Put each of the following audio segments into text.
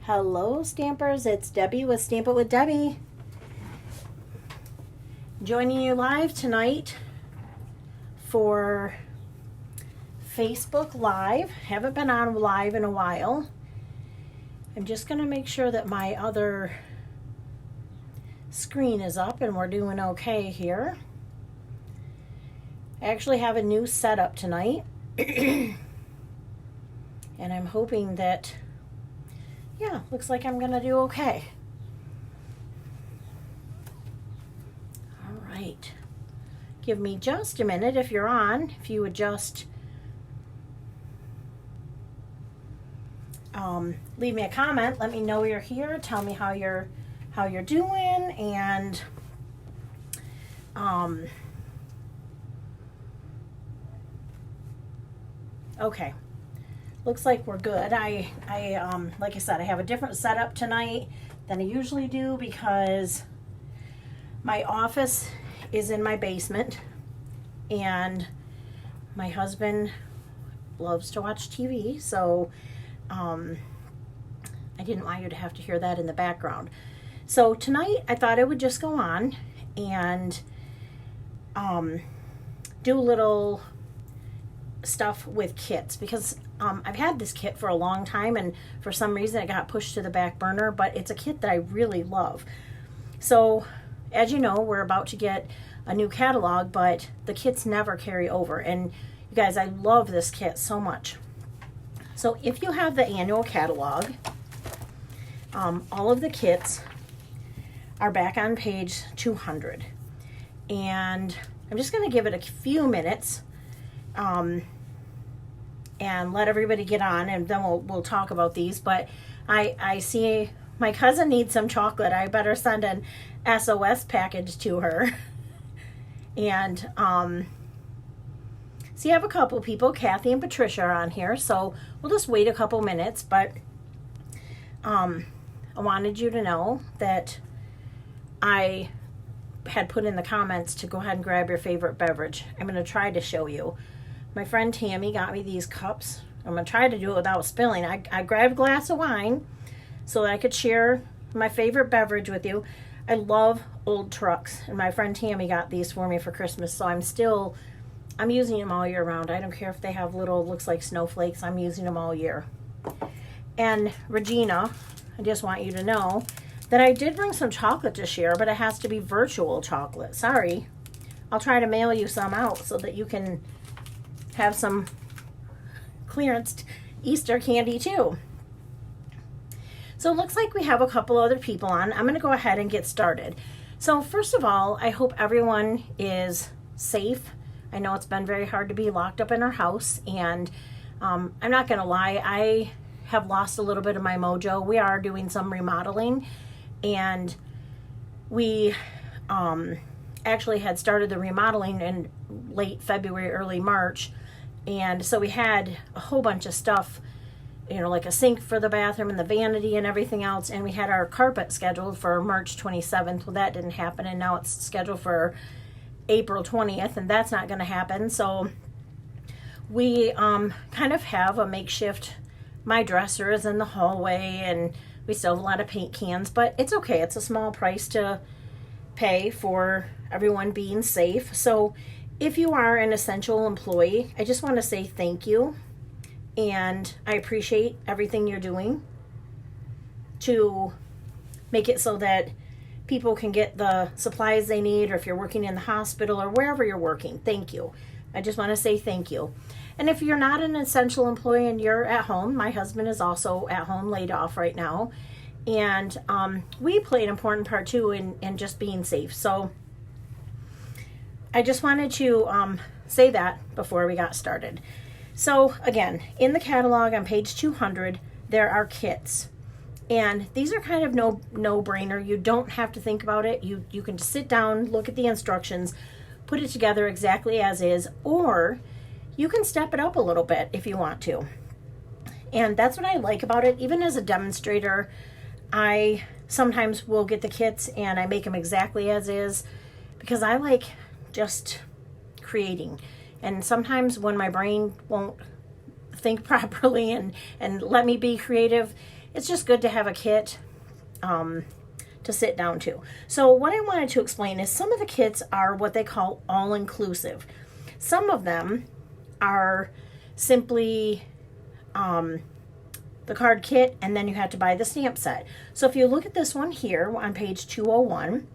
Hello Stampers, it's Debbie with Stamp It with Debbie. Joining you live tonight for Facebook Live. Haven't been on live in a while. I'm just going to make sure that my other screen is up and we're doing okay here. I actually have a new setup tonight. And I'm hoping that, yeah, looks like I'm going to do okay. All right. Give me just a minute if you're on. If you would just leave me a comment, let me know you're here, tell me how you're doing, and okay. Looks like we're good. I like I said, I have a different setup tonight than I usually do because my office is in my basement and my husband loves to watch TV, so I didn't want you to have to hear that in the background. So tonight I thought I would just go on and do a little stuff with kits because I've had this kit for a long time and for some reason it got pushed to the back burner, but it's a kit that I really love. So as you know, we're about to get a new catalog, but the kits never carry over, and you guys, I love this kit so much. So if you have the annual catalog, all of the kits are back on page 200, and I'm just going to give it a few minutes and let everybody get on, and then we'll talk about these. But I see my cousin needs some chocolate. I better send an SOS package to her. And see, I have a couple people, Kathy and Patricia, are on here, so we'll just wait a couple minutes. But I wanted you to know that I had put in the comments to go ahead and grab your favorite beverage. I'm going to try to show you. My friend Tammy got me these cups. I'm going to try to do it without spilling. I grabbed a glass of wine so that I could share my favorite beverage with you. I love old trucks, and my friend Tammy got these for me for Christmas, so I'm using them all year round. I don't care if they have little, looks like snowflakes, I'm using them all year. And Regina, I just want you to know that I did bring some chocolate to share, but it has to be virtual chocolate. Sorry. I'll try to mail you some out so that you can have some clearance Easter candy too. So it looks like we have a couple other people on. I'm going to go ahead and get started. So first of all, I hope everyone is safe. I know it's been very hard to be locked up in our house, and I'm not going to lie, I have lost a little bit of my mojo. We are doing some remodeling, and we actually had started the remodeling in late February, early March, and so we had a whole bunch of stuff, like a sink for the bathroom and the vanity and everything else, and we had our carpet scheduled for March 27th. Well, that didn't happen, and now it's scheduled for April 20th, and that's not going to happen. So we kind of have a makeshift, my dresser is in the hallway, and we still have a lot of paint cans, but it's okay. It's a small price to pay for everyone being safe. So if you are an essential employee, I just want to say thank you. And I appreciate everything you're doing to make it so that people can get the supplies they need, or if you're working in the hospital or wherever you're working, thank you. I just want to say thank you. And if you're not an essential employee and you're at home, my husband is also at home, laid off right now. And we play an important part too in just being safe. So I just wanted to say that before we got started. So again, in the catalog on page 200, there are kits. And these are kind of no-brainer. You don't have to think about it. You can just sit down, look at the instructions, put it together exactly as is, or you can step it up a little bit if you want to. And that's what I like about it. Even as a demonstrator, I sometimes will get the kits and I make them exactly as is because I like just creating. And sometimes when my brain won't think properly and let me be creative, it's just good to have a kit to sit down to. So what I wanted to explain is some of the kits are what they call all-inclusive. Some of them are simply the card kit, and then you have to buy the stamp set. So if you look at this one here on page 201,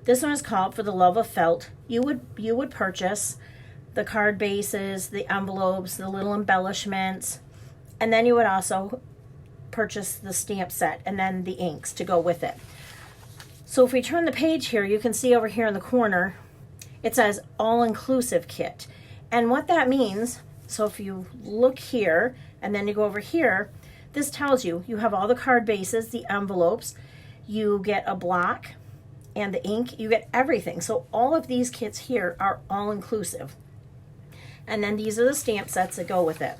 this one is called For the Love of Felt. You would purchase the card bases, the envelopes, the little embellishments, and then you would also purchase the stamp set and then the inks to go with it. So if we turn the page here, you can see over here in the corner, it says all-inclusive kit. And what that means, so if you look here and then you go over here, this tells you you have all the card bases, the envelopes, you get a block and the ink, you get everything. So all of these kits here are all-inclusive. And then these are the stamp sets that go with it.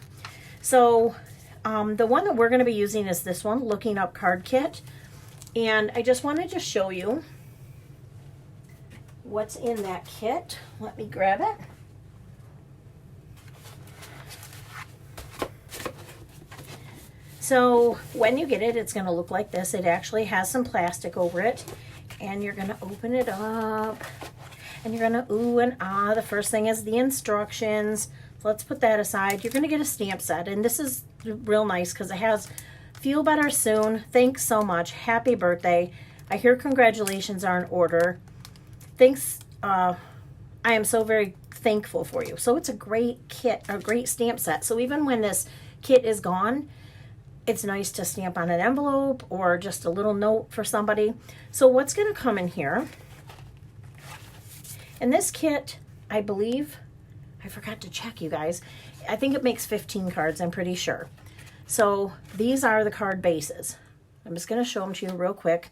So the one that we're going to be using is this one, Looking Up Card Kit. And I just wanted to show you what's in that kit. Let me grab it. So when you get it, it's going to look like this. It actually has some plastic over it. And you're going to open it up. And you're going to ooh and ah. The first thing is the instructions. So let's put that aside. You're going to get a stamp set. And this is real nice because it has Feel Better Soon. Thanks so much. Happy birthday. I hear congratulations are in order. Thanks. I am so very thankful for you. So it's a great kit, a great stamp set. So even when this kit is gone, it's nice to stamp on an envelope or just a little note for somebody. So what's going to come in here? In this kit, I believe, I forgot to check, you guys. I think it makes 15 cards, I'm pretty sure. So these are the card bases. I'm just going to show them to you real quick.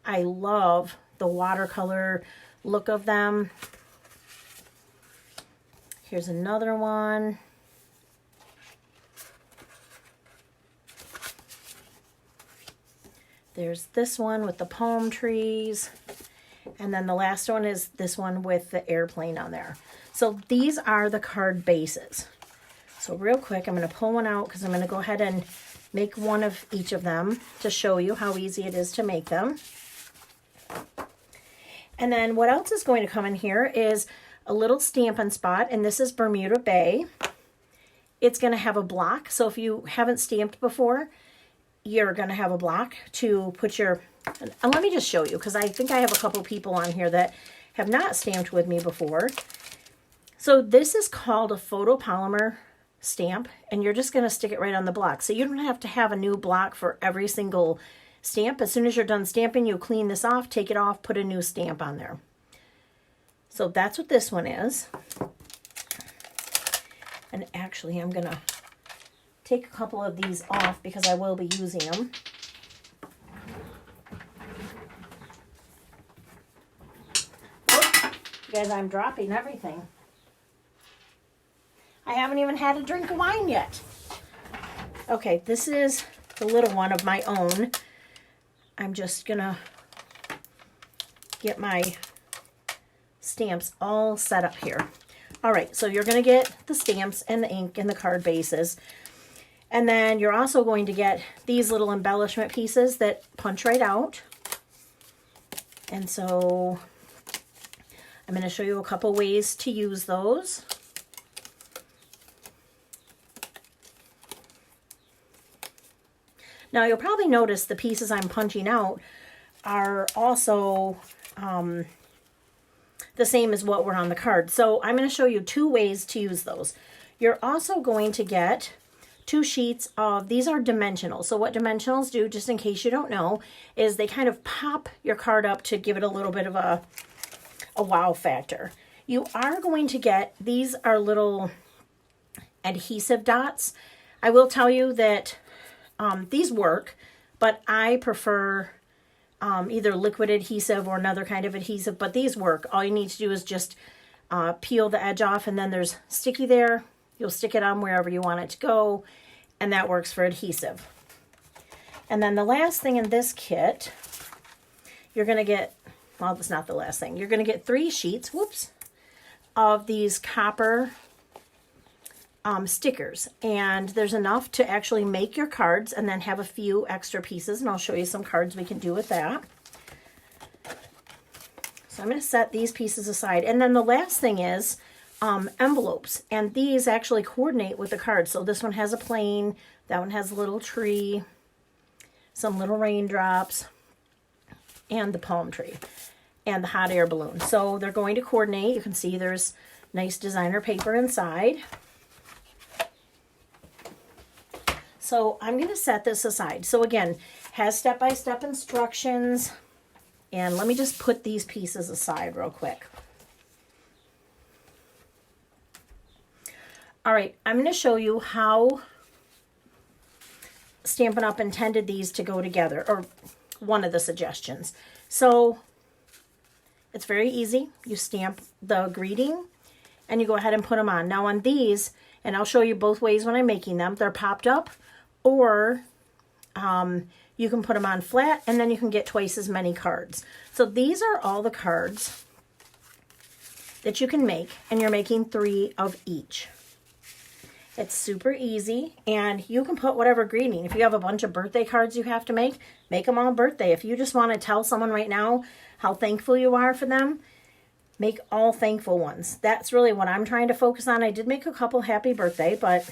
I love the watercolor look of them. Here's another one. There's this one with the palm trees. And then the last one is this one with the airplane on there. So these are the card bases. So real quick, I'm going to pull one out because I'm going to go ahead and make one of each of them to show you how easy it is to make them. And then what else is going to come in here is a little Stampin' Spot, and this is Bermuda Bay. It's going to have a block, so if you haven't stamped before, you're going to have a block to put your, and let me just show you, because I think I have a couple people on here that have not stamped with me before. So this is called a photopolymer stamp, and you're just going to stick it right on the block. So you don't have to have a new block for every single stamp. As soon as you're done stamping, you clean this off, take it off, put a new stamp on there. So that's what this one is. And actually, I'm going to take a couple of these off because I will be using them. Oh, you guys, I'm dropping everything. I haven't even had a drink of wine yet. Okay, this is the little one of my own. I'm just gonna get my stamps all set up here. All right, so you're gonna get the stamps and the ink and the card bases. And then you're also going to get these little embellishment pieces that punch right out. And so I'm gonna show you a couple ways to use those. Now you'll probably notice the pieces I'm punching out are also the same as what were on the card. So I'm going to show you two ways to use those. You're also going to get 2 sheets of, these are dimensional. So what dimensionals do, just in case you don't know, is they kind of pop your card up to give it a little bit of a wow factor. You are going to get, these are little adhesive dots. I will tell you that these work, but I prefer either liquid adhesive or another kind of adhesive, but these work. All you need to do is just peel the edge off, and then there's sticky there. You'll stick it on wherever you want it to go, and that works for adhesive. And then the last thing in this kit, you're going to get, well, that's not the last thing. You're going to get 3 sheets, whoops, of these copper stickers, and there's enough to actually make your cards and then have a few extra pieces, and I'll show you some cards we can do with that. So I'm going to set these pieces aside, and then the last thing is envelopes, and these actually coordinate with the cards. So this one has a plane, that one has a little tree, some little raindrops, and the palm tree, and the hot air balloon. So they're going to coordinate. You can see there's nice designer paper inside. So I'm going to set this aside. So again, has step-by-step instructions. And let me just put these pieces aside real quick. All right, I'm going to show you how Stampin' Up! Intended these to go together, or one of the suggestions. So it's very easy. You stamp the greeting and you go ahead and put them on. Now on these, and I'll show you both ways when I'm making them, they're popped up, or you can put them on flat, and then you can get twice as many cards. So these are all the cards that you can make, and you're making 3 of each. It's super easy, and you can put whatever greeting. If you have a bunch of birthday cards you have to make them all birthday. If you just want to tell someone right now how thankful you are for them, make all thankful ones. That's really what I'm trying to focus on. I did make a couple happy birthday, but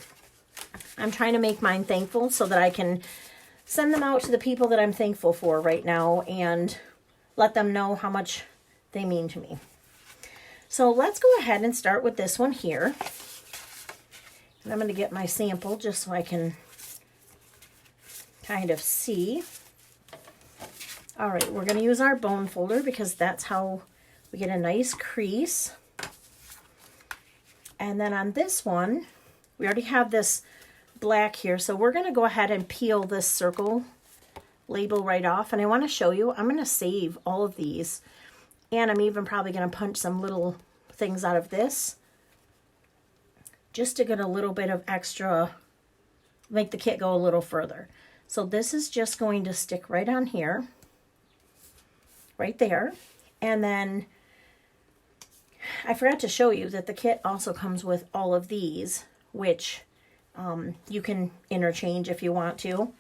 I'm trying to make mine thankful so that I can send them out to the people that I'm thankful for right now and let them know how much they mean to me. So let's go ahead and start with this one here. And I'm going to get my sample just so I can kind of see. All right, we're going to use our bone folder because that's how we get a nice crease. And then on this one, we already have this black here, so we're going to go ahead and peel this circle label right off. And I want to show you, I'm going to save all of these, and I'm even probably going to punch some little things out of this just to get a little bit of extra, make the kit go a little further. So this is just going to stick right on here, right there. And then I forgot to show you that the kit also comes with all of these, which you can interchange if you want to.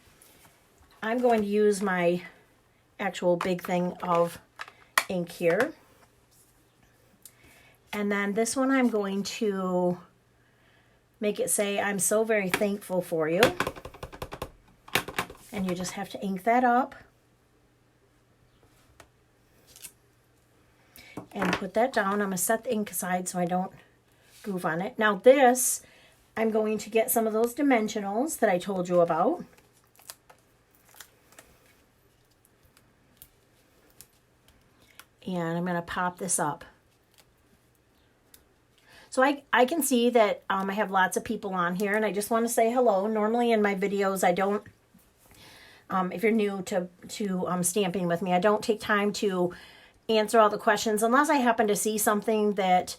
I'm going to use my actual big thing of ink here. And then this one I'm going to make it say, I'm so very thankful for you. And you just have to ink that up. And put that down. I'm going to set the ink aside so I don't goof on it. Now this, I'm going to get some of those dimensionals that I told you about. And I'm going to pop this up. So I can see that I have lots of people on here, and I just want to say hello. Normally in my videos, I don't, if you're new to stamping with me, I don't take time to answer all the questions unless I happen to see something that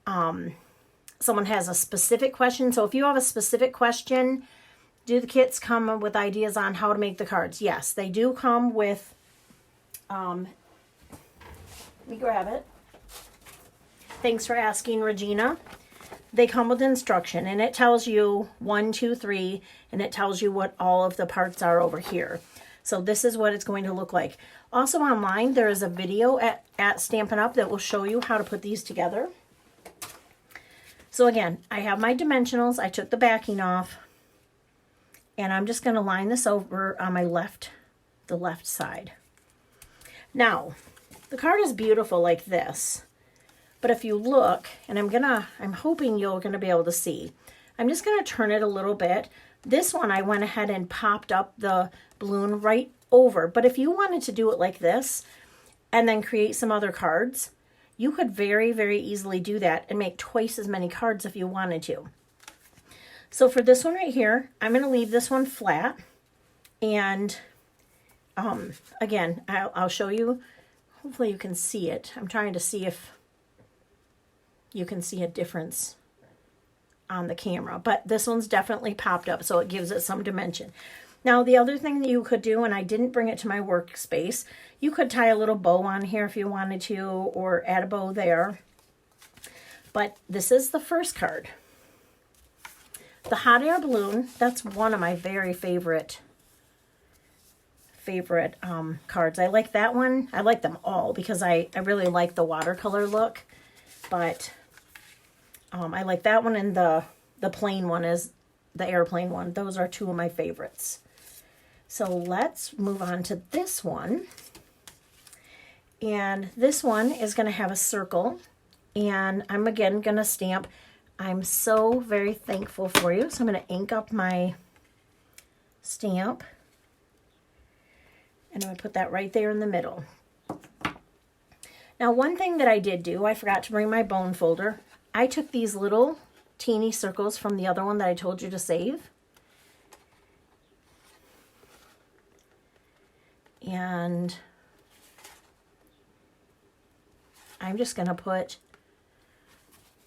someone has a specific question. So if you have a specific question, do the kits come with ideas on how to make the cards? Yes, they do come with, let me grab it. Thanks for asking, Regina. They come with instruction, and it tells you 1, 2, 3, and it tells you what all of the parts are over here. So this is what it's going to look like. Also online, there is a video at Stampin' Up! That will show you how to put these together. So again, I have my dimensionals. I took the backing off, and I'm just going to line this over on my the left side. Now, the card is beautiful like this. But if you look, and I'm hoping you're gonna be able to see, I'm just gonna turn it a little bit. This one, I went ahead and popped up the balloon right over. But if you wanted to do it like this, and then create some other cards, you could very, very easily do that and make twice as many cards if you wanted to. So for this one right here, I'm gonna leave this one flat. And again, I'll show you, hopefully you can see it. I'm trying to see if you can see a difference on the camera, but this one's definitely popped up, so it gives it some dimension. Now, the other thing that you could do, and I didn't bring it to my workspace, you could tie a little bow on here if you wanted to, or add a bow there. But this is the first card. the hot air balloon, that's one of my very favorite cards. I like that one. I like them all because I really like the watercolor look, but I like that one, and the plain one is the airplane one. Those are two of my favorites. So let's move on to this one. And this one is going to have a circle, and I'm again going to stamp I'm so very thankful for you. So I'm going to ink up my stamp, and I'm going to put that right there in the middle. Now, one thing that I did do, I forgot to bring my bone folder. I took these little teeny circles from the other one that I told you to save. And I'm just going to put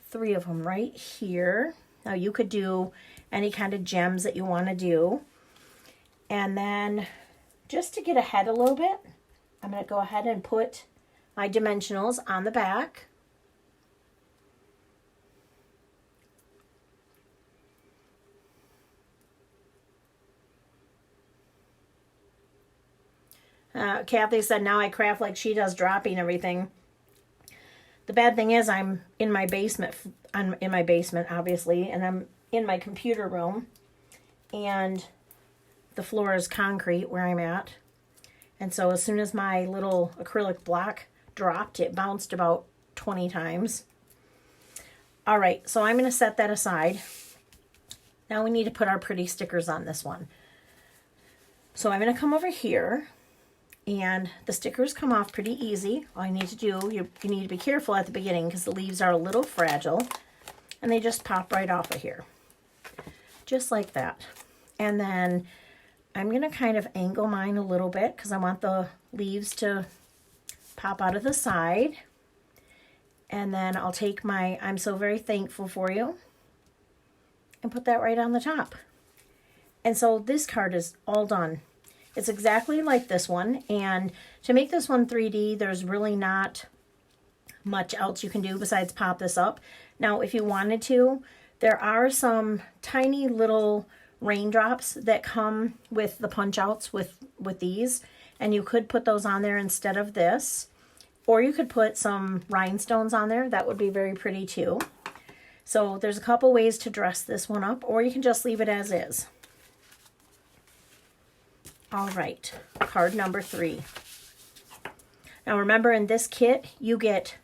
3 of them right here. Now you could do any kind of gems that you want to do. And then just to get ahead a little bit, I'm going to go ahead and put my dimensionals on the back. Kathy said, now I craft like she does, dropping everything. The bad thing is I'm in my basement. I'm in my basement, obviously, and I'm in my computer room, and the floor is concrete where I'm at. And so as soon as my little acrylic block dropped, it bounced about 20 times. All right, so I'm going to set that aside. Now we need to put our pretty stickers on this one. So I'm going to come over here, and the stickers come off pretty easy. All you need to do, you need to be careful at the beginning because the leaves are a little fragile, and they just pop right off of here. Just like that. And then I'm going to kind of angle mine a little bit because I want the leaves to pop out of the side. And then I'll take my I'm so very thankful for you and put that right on the top. And so this card is all done. It's exactly like this one, and to make this one 3D, there's really not much else you can do besides pop this up. Now, if you wanted to, there are some tiny little raindrops that come with the punch outs with these, and you could put those on there instead of this, or you could put some rhinestones on there. That would be very pretty too. So there's a couple ways to dress this one up, or you can just leave it as is. All right, card number 3. Now remember, in this kit, you get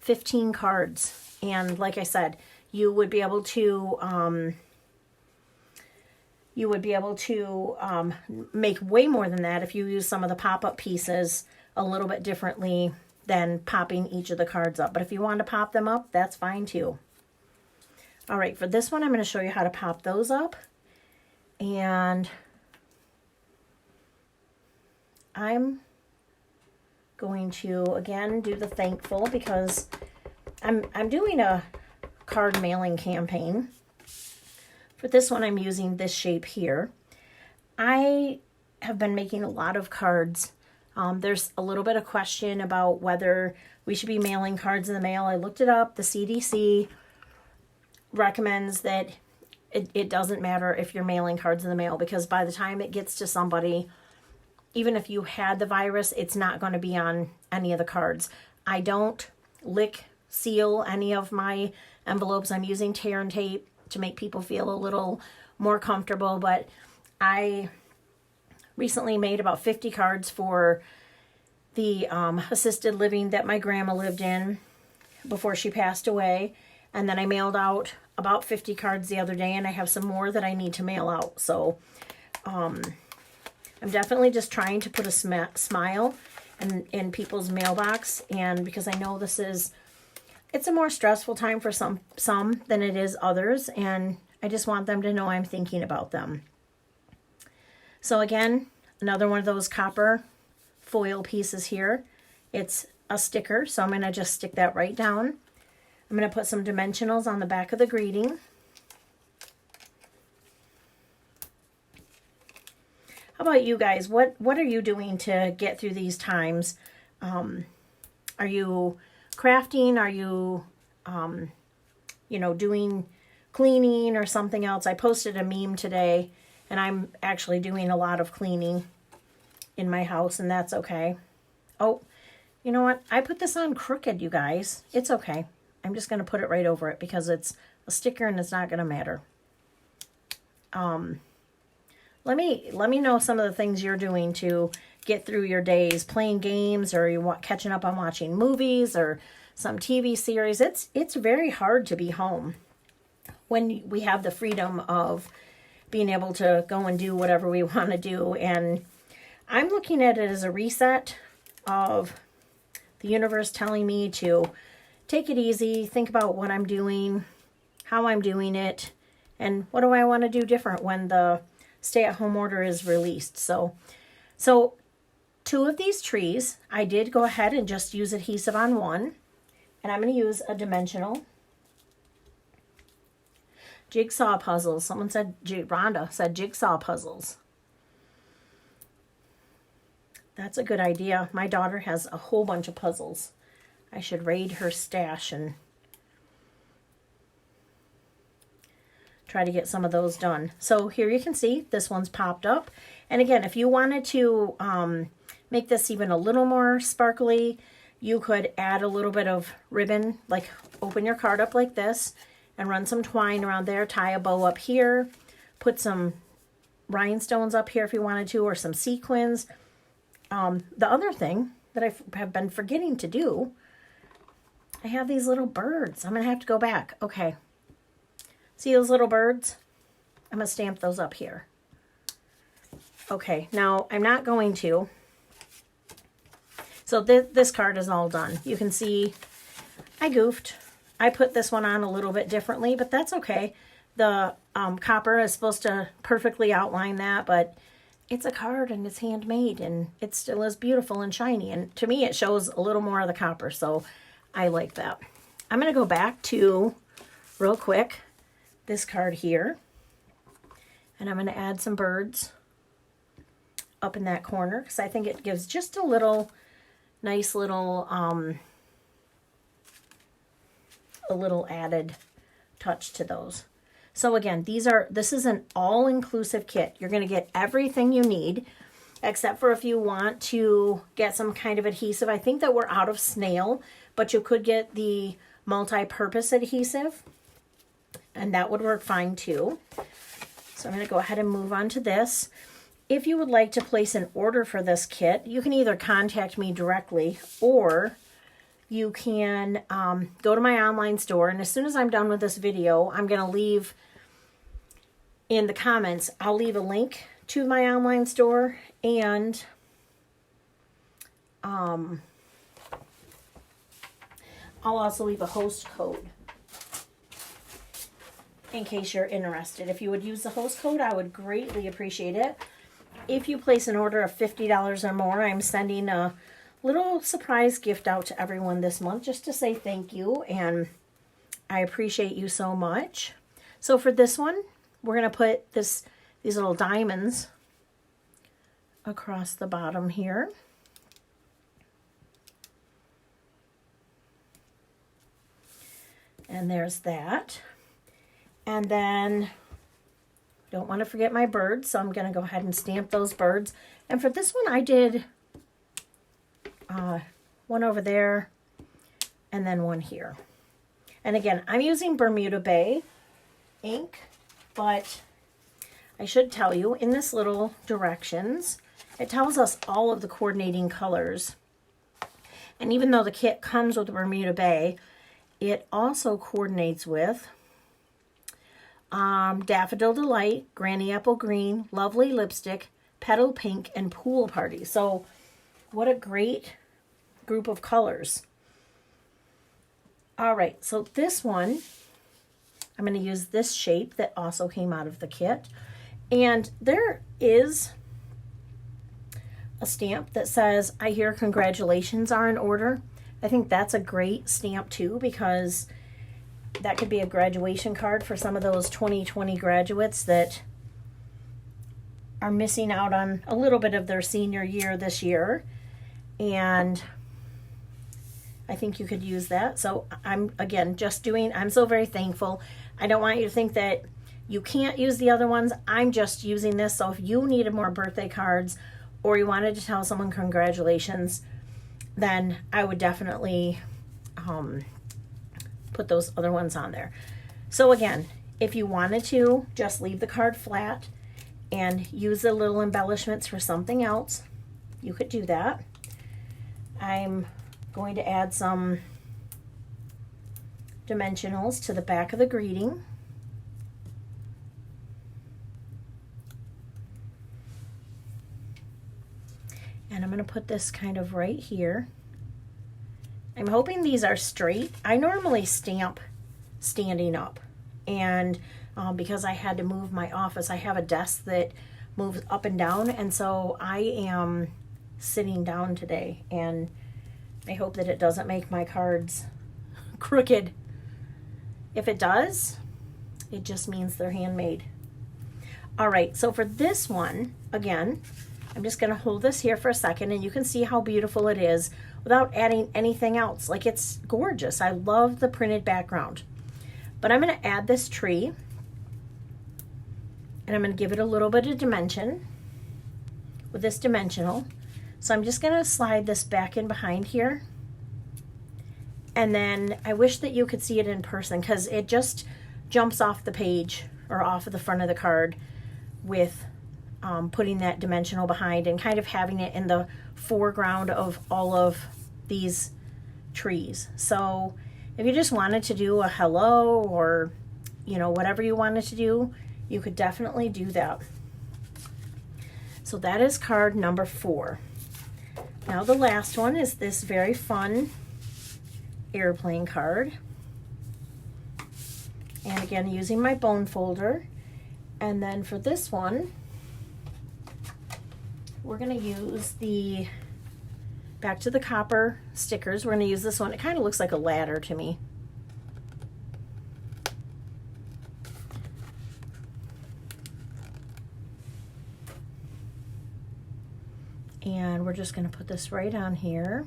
15 cards. And like I said, you would be able to make way more than that if you use some of the pop-up pieces a little bit differently than popping each of the cards up. But if you want to pop them up, that's fine too. All right, for this one, I'm going to show you how to pop those up. And I'm going to, again, do the thankful because I'm doing a card mailing campaign. For this one, I'm using this shape here. I have been making a lot of cards. There's a little bit of question about whether we should be mailing cards in the mail. I looked it up. The CDC recommends that it doesn't matter if you're mailing cards in the mail, because by the time it gets to somebody, even if you had the virus, it's not going to be on any of the cards. I don't seal any of my envelopes. I'm using tear and tape to make people feel a little more comfortable, but I recently made about 50 cards for the assisted living that my grandma lived in before she passed away, and then I mailed out about 50 cards the other day, and I have some more that I need to mail out. So I'm definitely just trying to put a smile in people's mailbox, and because I know it's a more stressful time for some than it is others, and I just want them to know I'm thinking about them. So again, another one of those copper foil pieces here. It's a sticker, so I'm going to just stick that right down. I'm going to put some dimensionals on the back of the greeting. How about you guys? What are you doing to get through these times? Are you crafting? Are you, doing cleaning or something else. I posted a meme today, and I'm actually doing a lot of cleaning in my house, and that's okay. Oh, you know what? I put this on crooked, you guys. It's okay. I'm just going to put it right over it because it's a sticker and it's not going to matter. Let me know some of the things you're doing to get through your days, playing games, or you want catching up on watching movies or some TV series. It's very hard to be home when we have the freedom of being able to go and do whatever we want to do. And I'm looking at it as a reset of the universe telling me to take it easy, think about what I'm doing, how I'm doing it, and what do I want to do different when the stay-at-home order is released. So 2 of these trees, I did go ahead and just use adhesive on one, and I'm going to use a dimensional jigsaw puzzles. Someone said, Rhonda said jigsaw puzzles. That's a good idea. My daughter has a whole bunch of puzzles. I should raid her stash and try to get some of those done. So here you can see this one's popped up. And again, if you wanted to make this even a little more sparkly, you could add a little bit of ribbon, like open your card up like this and run some twine around there, tie a bow up here, put some rhinestones up here if you wanted to, or some sequins. The other thing that I have been forgetting to do, I have these little birds. I'm going to have to go back. Okay. See those little birds? I'm going to stamp those up here. Okay, now I'm not going to. So this card is all done. You can see I goofed. I put this one on a little bit differently, but that's okay. The copper is supposed to perfectly outline that, but it's a card and it's handmade and it still is beautiful and shiny. And to me, it shows a little more of the copper, so I like that. I'm going to go back to, real quick, this card here. And I'm going to add some birds up in that corner because I think it gives just a little, nice little, a little added touch to those. So again, this is an all-inclusive kit. You're going to get everything you need, except for if you want to get some kind of adhesive. I think that we're out of snail, but you could get the multi-purpose adhesive, and that would work fine too. So I'm going to go ahead and move on to this. If you would like to place an order for this kit, you can either contact me directly or you can go to my online store. And as soon as I'm done with this video, I'm going to leave in the comments, I'll leave a link to my online store, and I'll also leave a host code in case you're interested. If you would use the host code, I would greatly appreciate it. If you place an order of $50 or more, I'm sending a little surprise gift out to everyone this month just to say thank you, and I appreciate you so much. So for this one, we're going to put these little diamonds across the bottom here. And there's that. And then, don't want to forget my birds, so I'm going to go ahead and stamp those birds. And for this one, I did one over there and then one here. And again, I'm using Bermuda Bay ink, but I should tell you, in this little directions, it tells us all of the coordinating colors. And even though the kit comes with Bermuda Bay, it also coordinates with Daffodil Delight, Granny Apple Green, Lovely Lipstick, Petal Pink, and Pool Party. So what a great group of colors. All right, so this one, I'm going to use this shape that also came out of the kit. And there is a stamp that says, I hear congratulations are in order. I think that's a great stamp too, because that could be a graduation card for some of those 2020 graduates that are missing out on a little bit of their senior year this year. And I think you could use that. So I'm, again, just doing, I'm so very thankful. I don't want you to think that you can't use the other ones. I'm just using this. So if you needed more birthday cards or you wanted to tell someone congratulations, then I would definitely put those other ones on there. So again, if you wanted to just leave the card flat and use the little embellishments for something else, you could do that. I'm going to add some dimensionals to the back of the greeting. And I'm going to put this kind of right here. I'm hoping these are straight. I normally stamp standing up, and because I had to move my office, I have a desk that moves up and down, and so I am sitting down today, and I hope that it doesn't make my cards crooked. If it does, it just means they're handmade. All right, so for this one, again, I'm just going to hold this here for a second, and you can see how beautiful it is without adding anything else. Like, it's gorgeous. I love the printed background. But I'm going to add this tree, and I'm going to give it a little bit of dimension with this dimensional. So I'm just going to slide this back in behind here. And then I wish that you could see it in person, because it just jumps off the page or off of the front of the card with putting that dimensional behind and kind of having it in the foreground of all of these trees. So if you just wanted to do a hello, or whatever you wanted to do, you could definitely do that. So that is card number 4. Now the last one is this very fun airplane card. And again, using my bone folder. And then for this one, we're going to use the back to the copper stickers. We're going to use this one. It kind of looks like a ladder to me. And we're just going to put this right on here.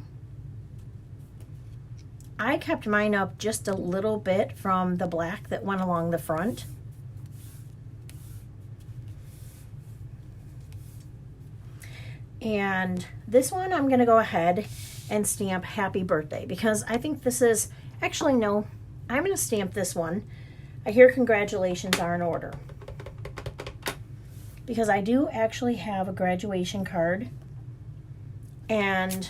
I kept mine up just a little bit from the black that went along the front. And this one I'm going to go ahead and stamp happy birthday, because I think this is, actually no, I'm going to stamp this one. I hear congratulations are in order, because I do actually have a graduation card, and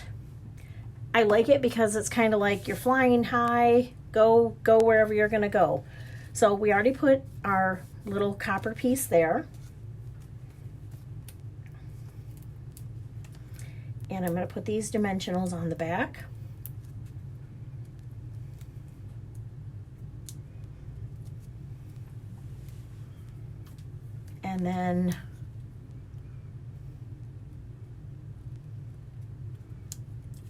I like it because it's kind of like you're flying high, go wherever you're going to go. So we already put our little copper piece there. And I'm going to put these dimensionals on the back. And then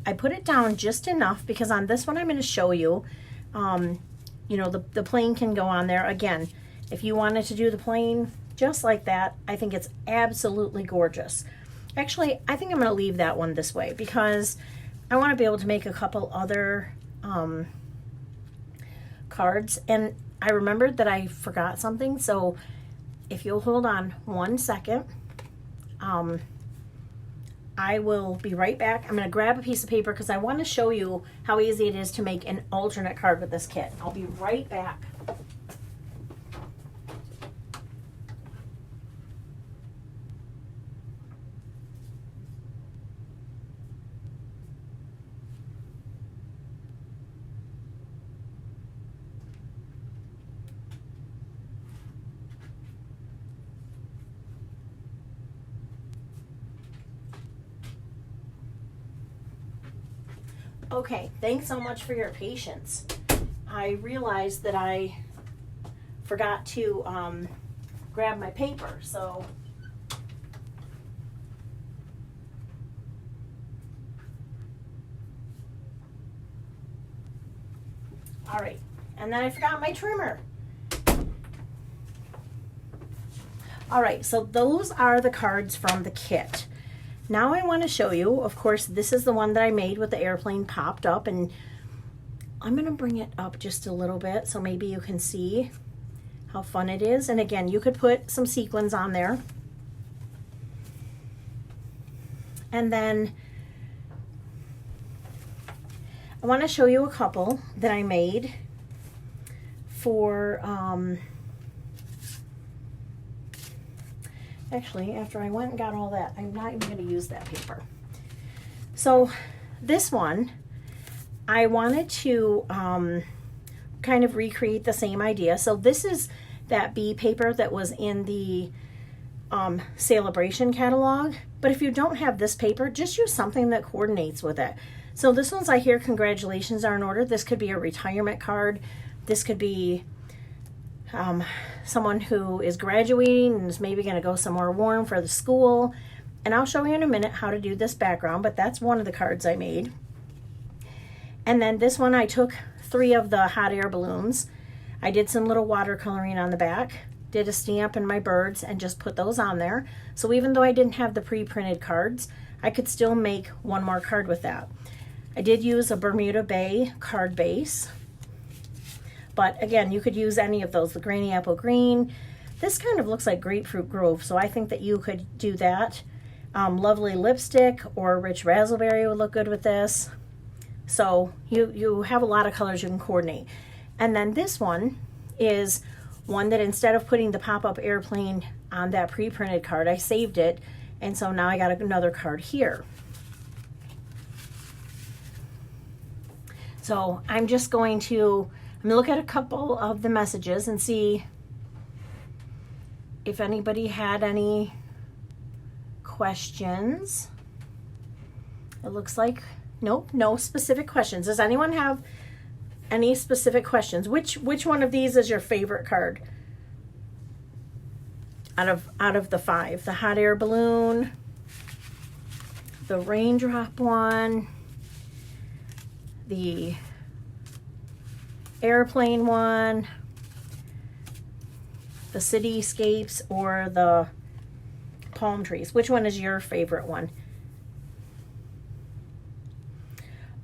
I put it down just enough, because on this one I'm going to show you, the plane can go on there. Again, if you wanted to do the plane just like that, I think it's absolutely gorgeous. Actually, I think I'm going to leave that one this way, because I want to be able to make a couple other cards. And I remembered that I forgot something, so if you'll hold on 1 second, I will be right back. I'm going to grab a piece of paper because I want to show you how easy it is to make an alternate card with this kit. I'll be right back. Okay, thanks so much for your patience. I realized that I forgot to grab my paper, so all right, and then I forgot my trimmer. All right, so those are the cards from the kit. Now I want to show you, of course, this is the one that I made with the airplane popped up, and I'm going to bring it up just a little bit so maybe you can see. how fun it is. And again, you could put some sequins on there. And then I want to show you a couple that I made for, actually, after I went and got all that, I'm not even going to use that paper. So this one, I wanted to kind of recreate the same idea. So this is that bee paper that was in the Celebration catalog. But if you don't have this paper, just use something that coordinates with it. So this one's, I hear, congratulations are in order. This could be a retirement card. This could be someone who is graduating and is maybe going to go somewhere warm for the school. And I'll show you in a minute how to do this background, but that's one of the cards I made. And then this one, I took 3 of the hot air balloons. I did some little watercoloring on the back, did a stamp and my birds, and just put those on there. So even though I didn't have the pre-printed cards, I could still make one more card with that. I did use a Bermuda Bay card base. But again, you could use any of those, the Granny Apple Green. This kind of looks like Grapefruit Grove, so I think that you could do that. Lovely Lipstick or Rich Raspberry would look good with this. So you have a lot of colors you can coordinate. And then this one is one that instead of putting the pop-up airplane on that pre-printed card, I saved it. And so now I got another card here. So I'm just going to look at a couple of the messages and see if anybody had any questions. It looks like, nope, no specific questions. Does anyone have any specific questions? Which one of these is your favorite card out of the 5? The hot air balloon, the raindrop one, the airplane one, the cityscapes, or the palm trees? Which one is your favorite one?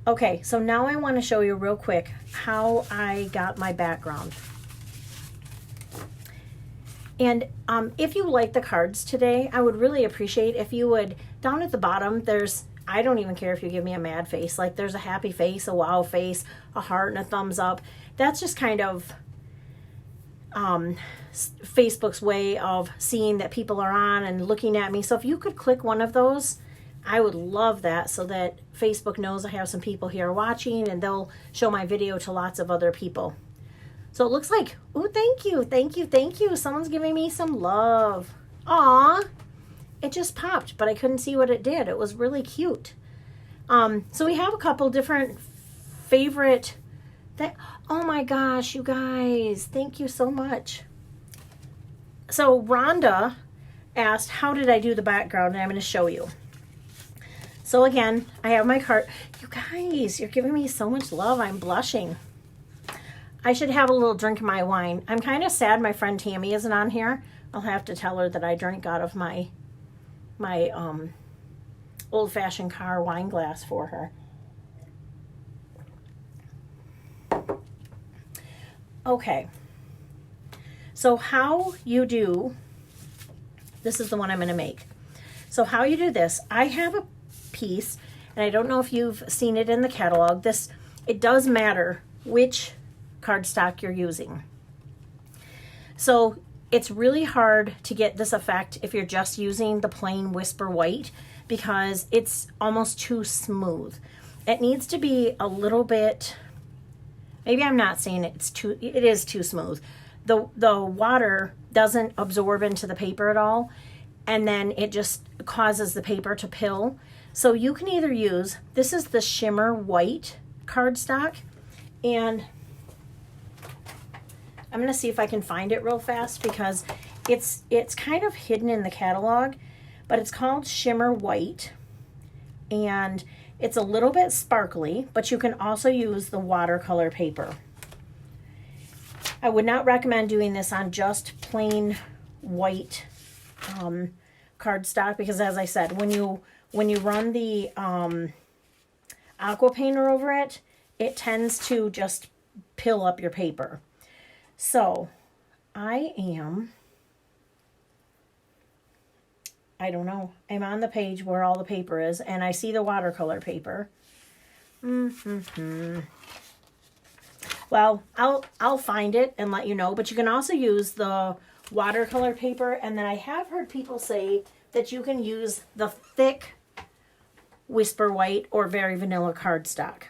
Okay, so now I want to show you real quick how I got my background. And if you like the cards today, I would really appreciate if you would, down at the bottom, I don't even care if you give me a mad face. Like there's a happy face, a wow face, a heart, and a thumbs up. That's just kind of Facebook's way of seeing that people are on and looking at me. So if you could click one of those, I would love that, so that Facebook knows I have some people here watching and they'll show my video to lots of other people. So it looks like, oh, thank you, thank you, thank you. Someone's giving me some love. Aw, it just popped, but I couldn't see what it did. It was really cute. So we have a couple different favorite, oh my gosh, you guys, thank you so much. So Rhonda asked, how did I do the background? And I'm going to show you. So again, I have my card. You guys, you're giving me so much love. I'm blushing. I should have a little drink of my wine. I'm kind of sad my friend Tammy isn't on here. I'll have to tell her that I drank out of my old-fashioned car wine glass for her. Okay. So how you do, this is the one I'm going to make. So how you do this, I have a piece, and I don't know if you've seen it in the catalog. It does matter which cardstock you're using. So it's really hard to get this effect if you're just using the plain Whisper White, because it's almost too smooth. It needs to be a little bit, maybe I'm not saying it is too smooth. The water doesn't absorb into the paper at all, and then it just causes the paper to pill. So you can either use, this is the Shimmer White cardstock, and I'm going to see if I can find it real fast because it's kind of hidden in the catalog, but it's called Shimmer White, and it's a little bit sparkly, but you can also use the watercolor paper. I would not recommend doing this on just plain white cardstock, because as I said, when you run the aqua painter over it, it tends to just pill up your paper. So I don't know. I'm on the page where all the paper is, and I see the watercolor paper. Well, I'll find it and let you know, but you can also use the watercolor paper, and then I have heard people say that you can use the thick Whisper White or Very Vanilla cardstock.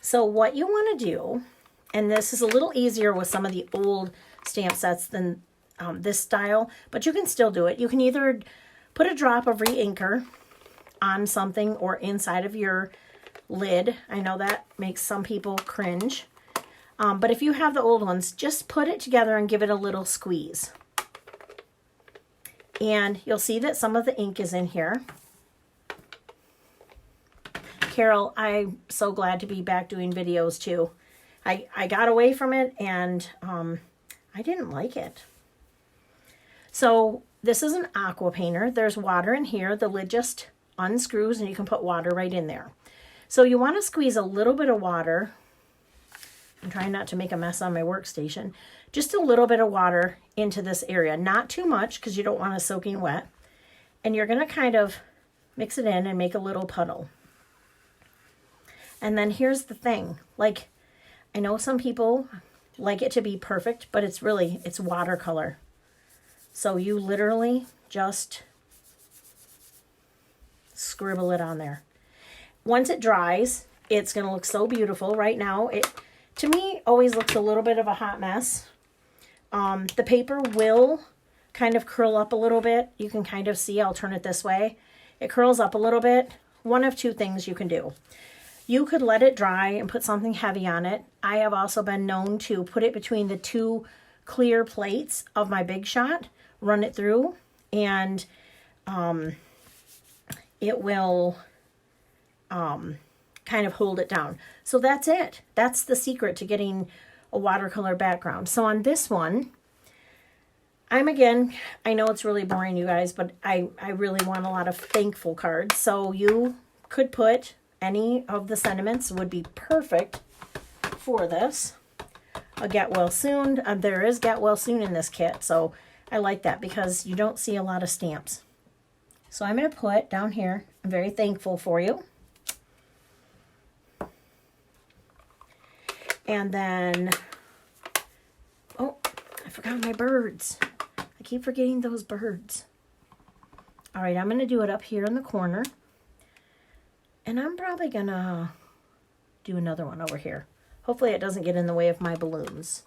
So what you want to do, and this is a little easier with some of the old stamp sets than this style, but you can still do it. You can either put a drop of re-inker on something or inside of your lid. I know that makes some people cringe. But if you have the old ones, just put it together and give it a little squeeze. And you'll see that some of the ink is in here. Carol, I'm so glad to be back doing videos too. I got away from it and I didn't like it. So this is an aqua painter. There's water in here. The lid just unscrews and you can put water right in there. So you want to squeeze a little bit of water. I'm trying not to make a mess on my workstation. Just a little bit of water into this area. Not too much because you don't want it soaking wet. And you're going to kind of mix it in and make a little puddle. And then here's the thing. Like, I know some people like it to be perfect, but it's watercolor. So you literally just scribble it on there. Once it dries, it's going to look so beautiful. Right now, it, to me, always looks a little bit of a hot mess. The paper will kind of curl up a little bit. You can kind of see, I'll turn it this way. It curls up a little bit. One of two things you can do. You could let it dry and put something heavy on it. I have also been known to put it between the two clear plates of my Big Shot, run it through, and it will kind of hold it down. So that's it. That's the secret to getting a watercolor background. So on this one, I know it's really boring, you guys, but I really want a lot of thankful cards. So you could put any of the sentiments, would be perfect for this. A get well soon. There is get well soon in this kit, so I like that because you don't see a lot of stamps. So I'm going to put down here, I'm very thankful for you. And then, oh, I forgot my birds. I keep forgetting those birds. All right, I'm going to do it up here in the corner. And I'm probably going to do another one over here. Hopefully it doesn't get in the way of my balloons.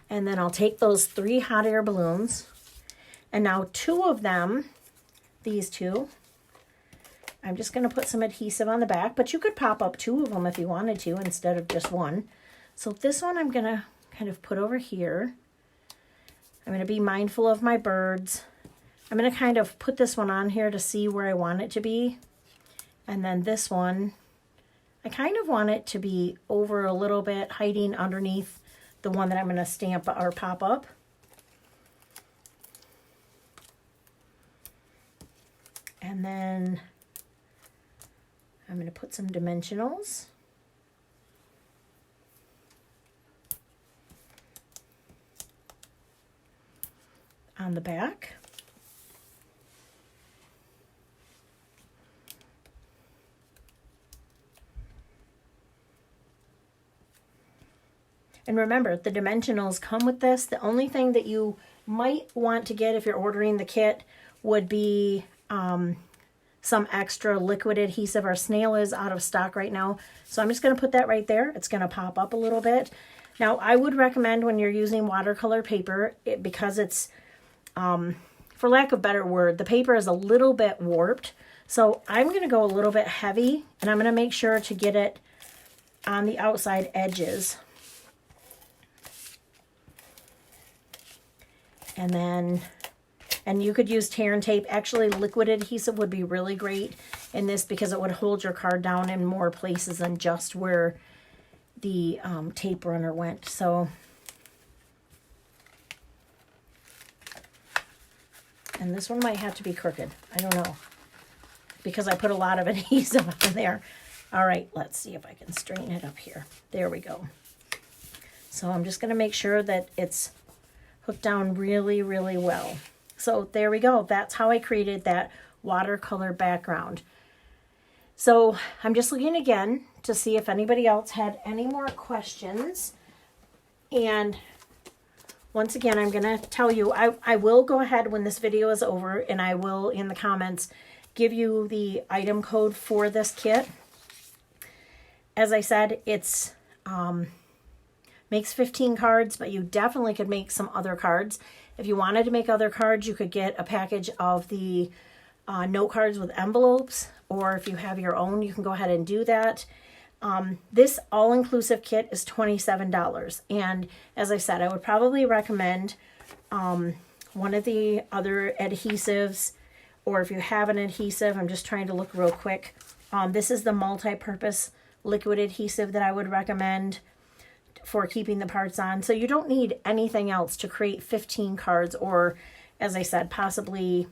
And then I'll take those 3 hot air balloons. And now 2 of them, these 2, I'm just going to put some adhesive on the back. But you could pop up 2 of them if you wanted to instead of just 1. So this one I'm going to kind of put over here. I'm going to be mindful of my birds. I'm going to kind of put this one on here to see where I want it to be. And then this one, I kind of want it to be over a little bit, hiding underneath the one that I'm going to stamp or pop up. And then I'm going to put some dimensionals. On the back. And remember, the dimensionals come with this. The only thing that you might want to get if you're ordering the kit would be some extra liquid adhesive. Our snail is out of stock right now. So I'm just going to put that right there. It's going to pop up a little bit. Now, I would recommend when you're using watercolor paper, because it's, for lack of a better word, the paper is a little bit warped. So I'm going to go a little bit heavy, and I'm going to make sure to get it on the outside edges. And you could use tear and tape. Actually, liquid adhesive would be really great in this because it would hold your card down in more places than just where the tape runner went. So, and this one might have to be crooked. I don't know, because I put a lot of adhesive on there. All right, let's see if I can straighten it up here. There we go. So I'm just going to make sure that it's hooked down really, really well. So there we go. That's how I created that watercolor background. So I'm just looking again to see if anybody else had any more questions. And once again, I'm going to tell you, I will go ahead when this video is over, and I will, in the comments, give you the item code for this kit. As I said, it's makes 15 cards, but you definitely could make some other cards. If you wanted to make other cards, you could get a package of the note cards with envelopes, or if you have your own, you can go ahead and do that. This all-inclusive kit is $27, and as I said, I would probably recommend one of the other adhesives, or if you have an adhesive, I'm just trying to look real quick. This is the multi-purpose liquid adhesive that I would recommend for keeping the parts on. So you don't need anything else to create 15 cards, or as I said, possibly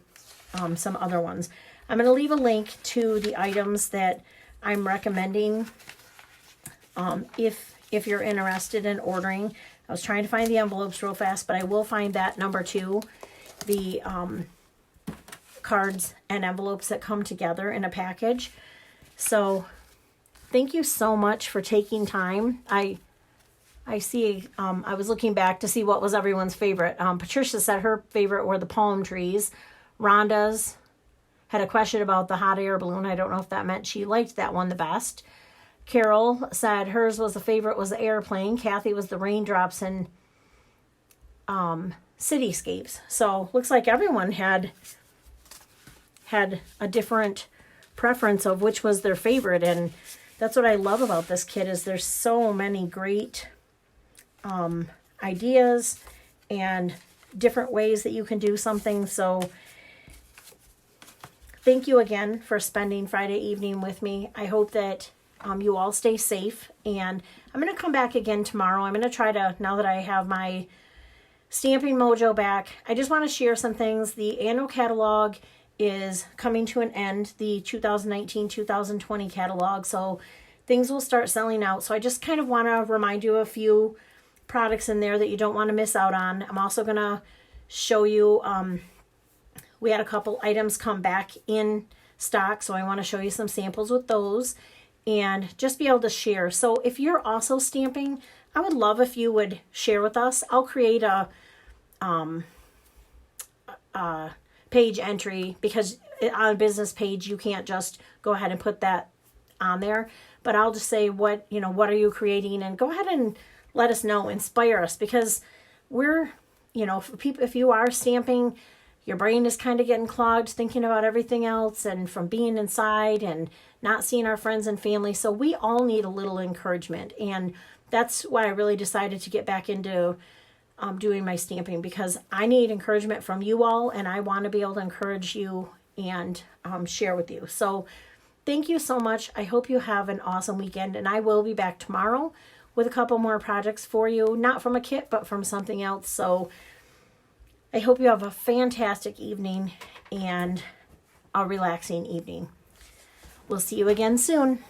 some other ones. I'm going to leave a link to the items that I'm recommending if you're interested in ordering. I was trying to find the envelopes real fast, but I will find that number 2, the cards and envelopes that come together in a package. So thank you so much for taking time. I see, I was looking back to see what was everyone's favorite. Patricia said her favorite were the palm trees. Rhonda's had a question about the hot air balloon. I don't know if that meant she liked that one the best. Carol said hers was the favorite was the airplane. Kathy was the raindrops and cityscapes. So looks like everyone had a different preference of which was their favorite, and that's what I love about this kit is there's so many great ideas and different ways that you can do something. So thank you again for spending Friday evening with me. I hope that you all stay safe, and I'm going to come back again tomorrow. I'm going to try to, now that I have my Stamping Mojo back, I just want to share some things. The annual catalog is coming to an end, the 2019-2020 catalog, so things will start selling out. So I just kind of want to remind you of a few products in there that you don't want to miss out on. I'm also going to show you, we had a couple items come back in stock, so I want to show you some samples with those and just be able to share. So if you're also stamping, I would love if you would share with us. I'll create a page entry, because on a business page you can't just go ahead and put that on there, but I'll just say what are you creating, and go ahead and let us know, inspire us, because we're, if you are stamping, your brain is kind of getting clogged thinking about everything else and from being inside and not seeing our friends and family. So we all need a little encouragement, and that's why I really decided to get back into doing my stamping, because I need encouragement from you all, and I want to be able to encourage you and share with you. So thank you so much. I hope you have an awesome weekend, and I will be back tomorrow with a couple more projects for you, not from a kit, but from something else. So I hope you have a fantastic evening and a relaxing evening. We'll see you again soon.